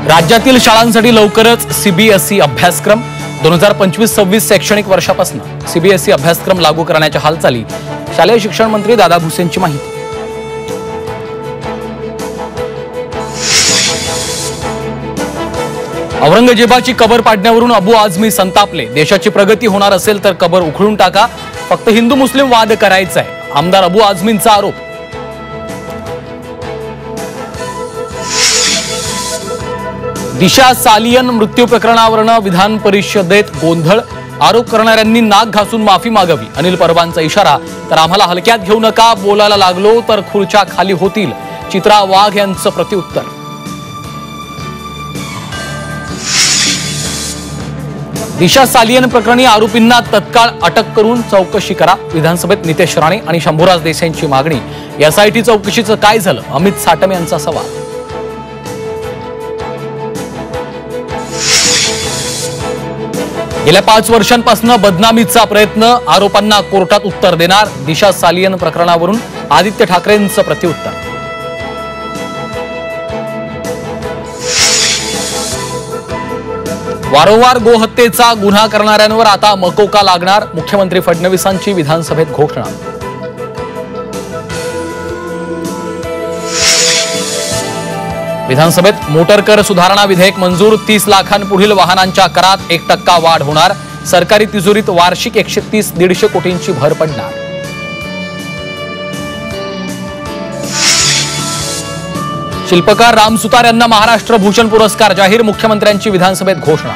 राज्यातील शाळांसाठी लवकरच सीबीएसई अभ्यासक्रम 2025-26 शैक्षणिक वर्षापासून सीबीएसई अभ्यासक्रम लागू करण्याच्या हालचाली शालेय शिक्षण मंत्री दादा भुसेंची माहिती। औरंगजेबाची कबर पाडण्यावरून अबू आझमी संतापले। देशाची प्रगती होणार असेल तर कबर उखळून टाका, फक्त हिंदू मुस्लिम वाद करायचा आहे, आमदार अबू आझमींचा आरोप। दिशा सालियन मृत्यू प्रकरणावरून विधान परिषदेत गोंधळ, आरोप करणाऱ्यांनी नाक घासून माफी मागावी, अनिल परबांचा इशारा। तर आम्हाला हलक्यात घेऊ नका, बोलायला लागलो तर खुर्च्या खाली होतील, चित्रा वाघ यांचं प्रत्युत्तर। दिशा सालियन प्रकरणी आरोपींना तत्काळ अटक करून चौकशी करा, विधानसभेत नितेश राणे आणि शंभूराज देसाईंची मागणी। एसआयटी चौकशीचं काय झालं, अमित साटम यांचा सवाल। गेल्या 5 वर्षांपासून बदनामीचा प्रयत्न, आरोपांना कोर्टात उत्तर देणार। दिशा सालियन प्रकरणावरून आदित्य ठाकरेंचं प्रत्युत्तर। वारंवार गोहत्येचा गुन्हा करणाऱ्यांवर आता मकोका लागणार, मुख्यमंत्री फडणवीसांची विधानसभेत घोषणा। विधानसभेत मोटर कर सुधारणा विधेयक मंजूर, 30 लाखांपुढील वाहनांच्या करात 1% वाढ होणार, सरकारी तिजोरीत वार्षिक 130-150 कोटींची भर पडणार। शिल्पकार राम सुतार यांना महाराष्ट्र भूषण पुरस्कार जाहीर, मुख्यमंत्र्यांची विधानसभेत घोषणा।